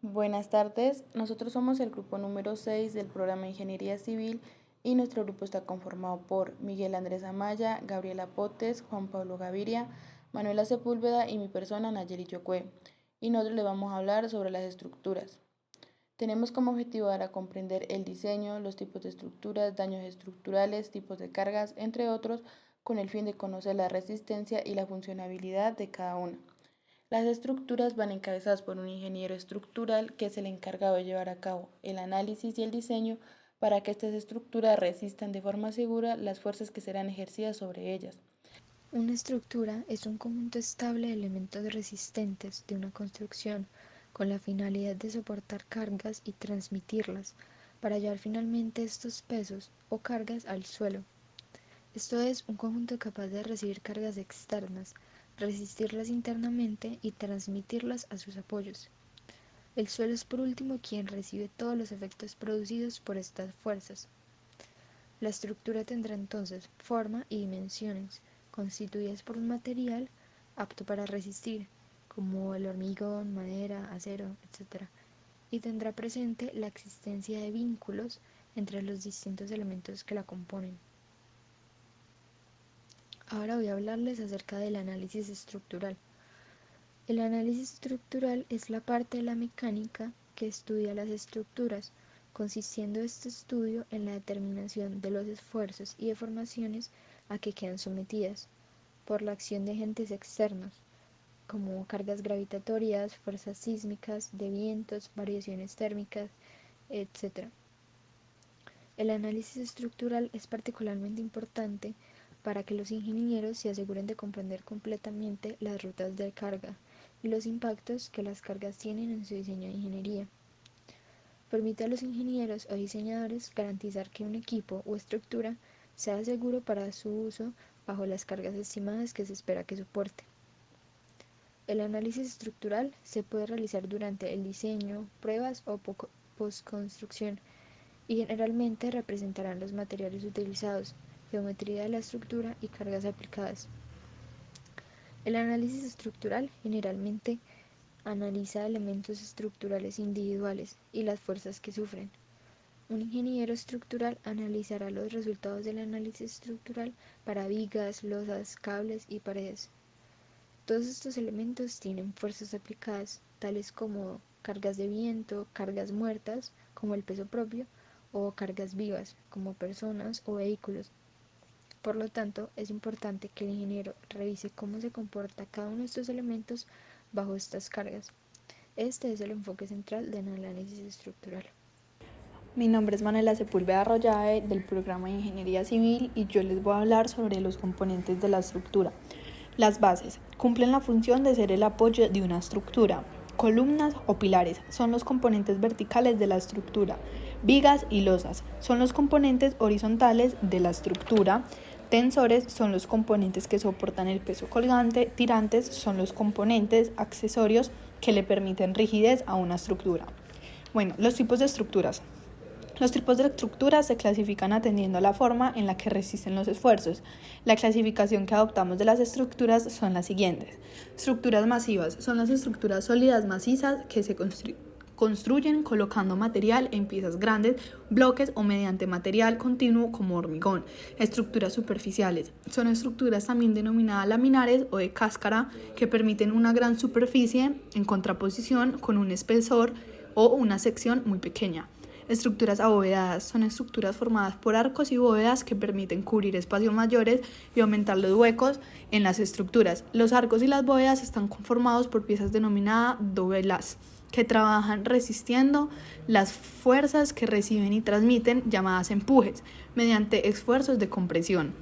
Buenas tardes, nosotros somos el grupo número 6 del programa de Ingeniería Civil y nuestro grupo está conformado por Miguel Andrés Amaya, Gabriela Potes, Juan Pablo Gaviria, Manuela Sepúlveda y mi persona Nayeli Yocue. Y nosotros les vamos a hablar sobre las estructuras. Tenemos como objetivo dar a comprender el diseño, los tipos de estructuras, daños estructurales, tipos de cargas, entre otros, con el fin de conocer la resistencia y la funcionabilidad de cada una. Las estructuras van encabezadas por un ingeniero estructural que es el encargado de llevar a cabo el análisis y el diseño para que estas estructuras resistan de forma segura las fuerzas que serán ejercidas sobre ellas. Una estructura es un conjunto estable de elementos resistentes de una construcción con la finalidad de soportar cargas y transmitirlas para llevar finalmente estos pesos o cargas al suelo. Esto es un conjunto capaz de recibir cargas externas, resistirlas internamente y transmitirlas a sus apoyos. El suelo es por último quien recibe todos los efectos producidos por estas fuerzas. La estructura tendrá entonces forma y dimensiones, constituidas por un material apto para resistir, como el hormigón, madera, acero, etc. Y tendrá presente la existencia de vínculos entre los distintos elementos que la componen. Ahora voy a hablarles acerca del análisis estructural. El análisis estructural es la parte de la mecánica que estudia las estructuras, consistiendo este estudio en la determinación de los esfuerzos y deformaciones a que quedan sometidas por la acción de agentes externos, como cargas gravitatorias, fuerzas sísmicas, de vientos, variaciones térmicas, etc. El análisis estructural es particularmente importante para que los ingenieros se aseguren de comprender completamente las rutas de carga y los impactos que las cargas tienen en su diseño de ingeniería. Permite a los ingenieros o diseñadores garantizar que un equipo o estructura sea seguro para su uso bajo las cargas estimadas que se espera que soporte. El análisis estructural se puede realizar durante el diseño, pruebas o postconstrucción y generalmente representarán los materiales utilizados, geometría de la estructura y cargas aplicadas. El análisis estructural generalmente analiza elementos estructurales individuales y las fuerzas que sufren. Un ingeniero estructural analizará los resultados del análisis estructural para vigas, losas, cables y paredes. Todos estos elementos tienen fuerzas aplicadas, tales como cargas de viento, cargas muertas, como el peso propio, o cargas vivas, como personas o vehículos. Por lo tanto, es importante que el ingeniero revise cómo se comporta cada uno de estos elementos bajo estas cargas. Este es el enfoque central del análisis estructural. Mi nombre es Manuela Sepúlveda Arroyae del programa de Ingeniería Civil y yo les voy a hablar sobre los componentes de la estructura. Las bases cumplen la función de ser el apoyo de una estructura. Columnas o pilares son los componentes verticales de la estructura. Vigas y losas son los componentes horizontales de la estructura. Tensores son los componentes que soportan el peso colgante. Tirantes son los componentes accesorios que le permiten rigidez a una estructura. Bueno, los tipos de estructuras. Los tipos de estructuras se clasifican atendiendo a la forma en la que resisten los esfuerzos. La clasificación que adoptamos de las estructuras son las siguientes. Estructuras masivas son las estructuras sólidas macizas que se construyen colocando material en piezas grandes, bloques o mediante material continuo como hormigón. Estructuras superficiales son estructuras también denominadas laminares o de cáscara que permiten una gran superficie en contraposición con un espesor o una sección muy pequeña. Estructuras abovedadas son estructuras formadas por arcos y bóvedas que permiten cubrir espacios mayores y aumentar los huecos en las estructuras. Los arcos y las bóvedas están conformados por piezas denominadas dovelas, que trabajan resistiendo las fuerzas que reciben y transmiten, llamadas empujes, mediante esfuerzos de compresión.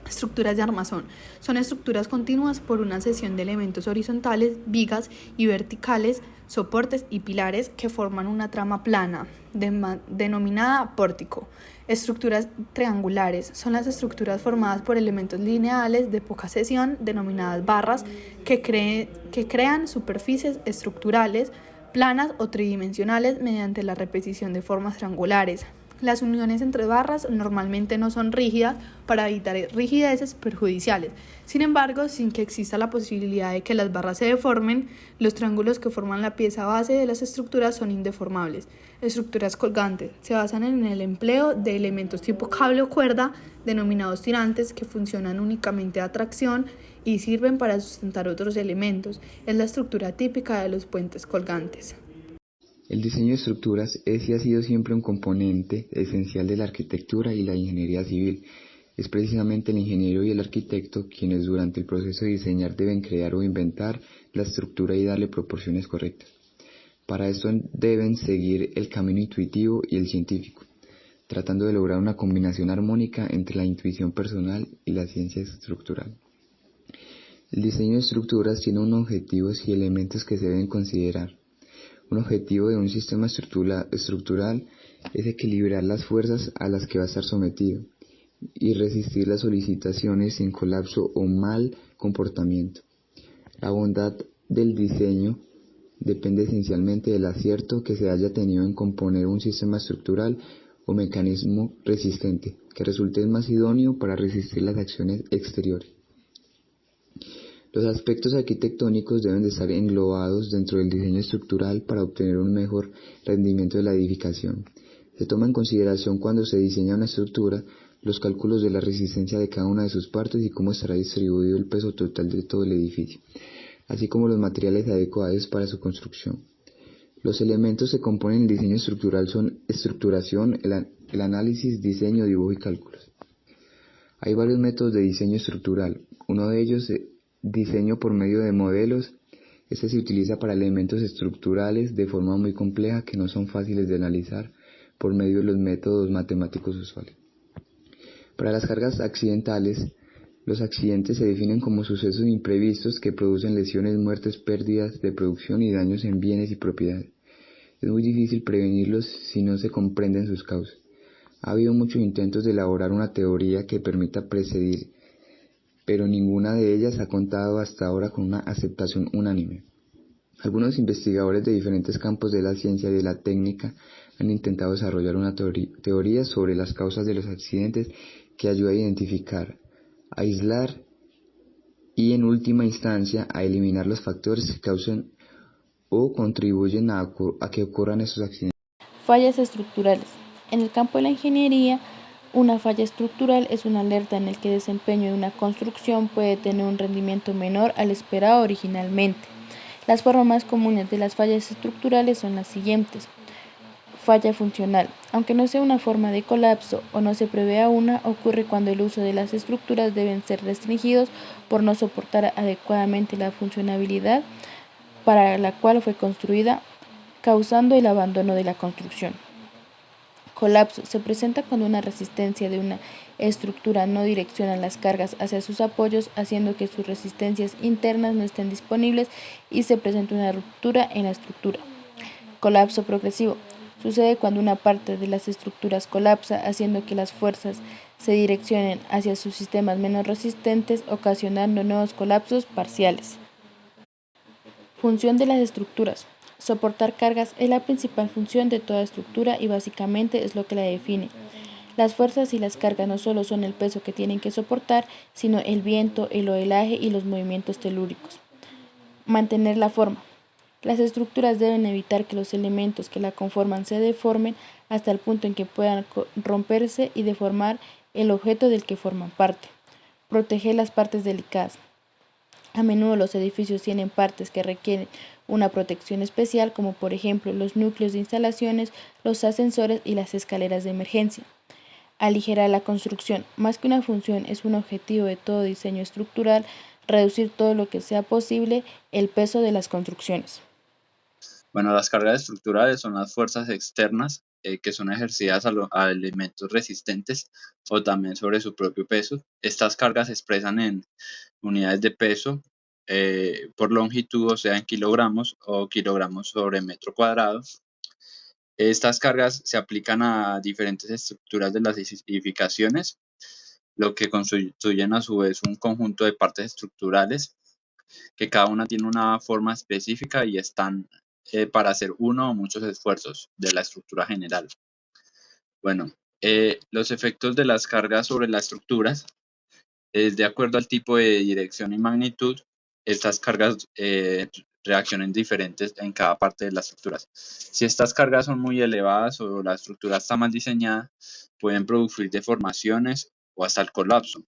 Estructuras de armazón son estructuras continuas por una sección de elementos horizontales, vigas y verticales, soportes y pilares que forman una trama plana, denominada pórtico. Estructuras triangulares son las estructuras formadas por elementos lineales de poca sección, denominadas barras, que crean superficies estructurales planas o tridimensionales mediante la repetición de formas triangulares. Las uniones entre barras normalmente no son rígidas para evitar rigideces perjudiciales. Sin embargo, sin que exista la posibilidad de que las barras se deformen, los triángulos que forman la pieza base de las estructuras son indeformables. Estructuras colgantes se basan en el empleo de elementos tipo cable o cuerda, denominados tirantes, que funcionan únicamente a tracción y sirven para sustentar otros elementos. Es la estructura típica de los puentes colgantes. El diseño de estructuras es y ha sido siempre un componente esencial de la arquitectura y la ingeniería civil. Es precisamente el ingeniero y el arquitecto quienes durante el proceso de diseñar deben crear o inventar la estructura y darle proporciones correctas. Para esto deben seguir el camino intuitivo y el científico, tratando de lograr una combinación armónica entre la intuición personal y la ciencia estructural. El diseño de estructuras tiene unos objetivos y elementos que se deben considerar. Un objetivo de un sistema estructural es equilibrar las fuerzas a las que va a estar sometido y resistir las solicitaciones sin colapso o mal comportamiento. La bondad del diseño depende esencialmente del acierto que se haya tenido en componer un sistema estructural o mecanismo resistente, que resulte más idóneo para resistir las acciones exteriores. Los aspectos arquitectónicos deben de estar englobados dentro del diseño estructural para obtener un mejor rendimiento de la edificación. Se toma en consideración cuando se diseña una estructura los cálculos de la resistencia de cada una de sus partes y cómo estará distribuido el peso total de todo el edificio, así como los materiales adecuados para su construcción. Los elementos que componen el diseño estructural son estructuración, el análisis, diseño, dibujo y cálculos. Hay varios métodos de diseño estructural. Uno de ellos es diseño por medio de modelos. Este se utiliza para elementos estructurales de forma muy compleja que no son fáciles de analizar por medio de los métodos matemáticos usuales. Para las cargas accidentales, los accidentes se definen como sucesos imprevistos que producen lesiones, muertes, pérdidas de producción y daños en bienes y propiedades. Es muy difícil prevenirlos si no se comprenden sus causas. Ha habido muchos intentos de elaborar una teoría que permita predecir, pero ninguna de ellas ha contado hasta ahora con una aceptación unánime. Algunos investigadores de diferentes campos de la ciencia y de la técnica han intentado desarrollar una teoría sobre las causas de los accidentes que ayude a identificar, aislar y en última instancia a eliminar los factores que causen o contribuyen a que ocurran estos accidentes. Fallas estructurales. En el campo de la ingeniería, una falla estructural es una alerta en el que el desempeño de una construcción puede tener un rendimiento menor al esperado originalmente. Las formas más comunes de las fallas estructurales son las siguientes. Falla funcional. Aunque no sea una forma de colapso o no se prevea una, ocurre cuando el uso de las estructuras deben ser restringidos por no soportar adecuadamente la funcionalidad para la cual fue construida, causando el abandono de la construcción. Colapso. Se presenta cuando una resistencia de una estructura no direcciona las cargas hacia sus apoyos, haciendo que sus resistencias internas no estén disponibles y se presenta una ruptura en la estructura. Colapso progresivo. Sucede cuando una parte de las estructuras colapsa, haciendo que las fuerzas se direccionen hacia sus sistemas menos resistentes, ocasionando nuevos colapsos parciales. Función de las estructuras. Soportar cargas es la principal función de toda estructura y básicamente es lo que la define. Las fuerzas y las cargas no solo son el peso que tienen que soportar, sino el viento, el modelaje y los movimientos telúricos. Mantener la forma. Las estructuras deben evitar que los elementos que la conforman se deformen hasta el punto en que puedan romperse y deformar el objeto del que forman parte. Proteger las partes delicadas. A menudo los edificios tienen partes que requieren una protección especial, como por ejemplo los núcleos de instalaciones, los ascensores y las escaleras de emergencia. Aligerar la construcción. Más que una función, es un objetivo de todo diseño estructural reducir todo lo que sea posible el peso de las construcciones. Bueno, las cargas estructurales son las fuerzas externas que son ejercidas a elementos resistentes o también sobre su propio peso. Estas cargas se expresan en unidades de peso por longitud, o sea, en kilogramos o kilogramos sobre metro cuadrado. Estas cargas se aplican a diferentes estructuras de las edificaciones, lo que constituyen a su vez un conjunto de partes estructurales que cada una tiene una forma específica y están para hacer uno o muchos esfuerzos de la estructura general. Bueno, Los efectos de las cargas sobre las estructuras es de acuerdo al tipo de dirección y magnitud. Estas cargas reaccionan diferentes en cada parte de las estructuras. Si estas cargas son muy elevadas o la estructura está mal diseñada, pueden producir deformaciones o hasta el colapso.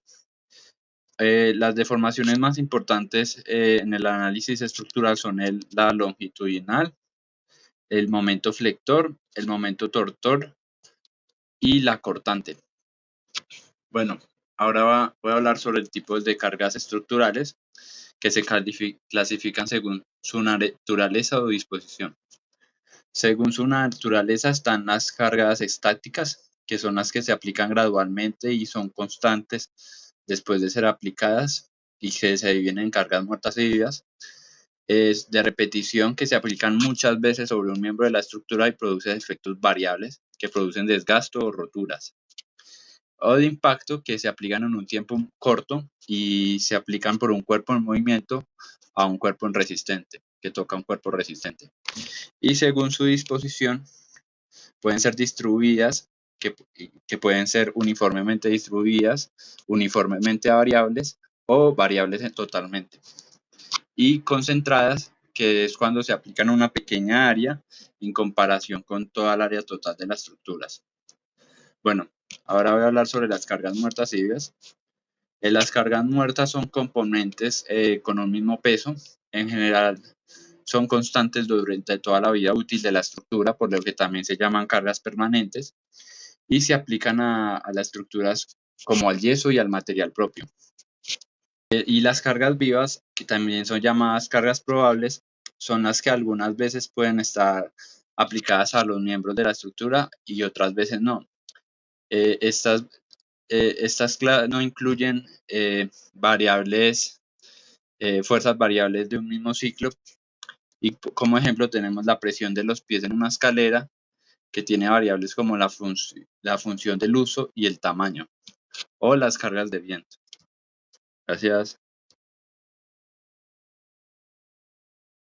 Las deformaciones más importantes en el análisis estructural son la longitudinal, el momento flector, el momento tortor y la cortante. Bueno, ahora voy a hablar sobre el tipo de cargas estructurales que se clasifican según su naturaleza o disposición. Según su naturaleza están las cargas estáticas, que son las que se aplican gradualmente y son constantes después de ser aplicadas y que se dividen en cargas muertas y vivas. Es de repetición, que se aplican muchas veces sobre un miembro de la estructura y produce efectos variables que producen desgaste o roturas. O de impacto, que se aplican en un tiempo corto y se aplican por un cuerpo en movimiento a un cuerpo resistente, que toca un cuerpo resistente. Y según su disposición, pueden ser distribuidas, que pueden ser uniformemente distribuidas, uniformemente variables o variables totalmente. Y concentradas, que es cuando se aplican en una pequeña área en comparación con toda el área total de las estructuras. Bueno, ahora voy a hablar sobre las cargas muertas y vivas. Las cargas muertas son componentes con un mismo peso. En general son constantes durante toda la vida útil de la estructura, por lo que también se llaman cargas permanentes, y se aplican a las estructuras como al yeso y al material propio. Y las cargas vivas, que también son llamadas cargas probables, son las que algunas veces pueden estar aplicadas a los miembros de la estructura y otras veces no. Estas no incluyen fuerzas variables de un mismo ciclo, y como ejemplo tenemos la presión de los pies en una escalera, que tiene variables como la función del uso y el tamaño, o las cargas de viento. Gracias.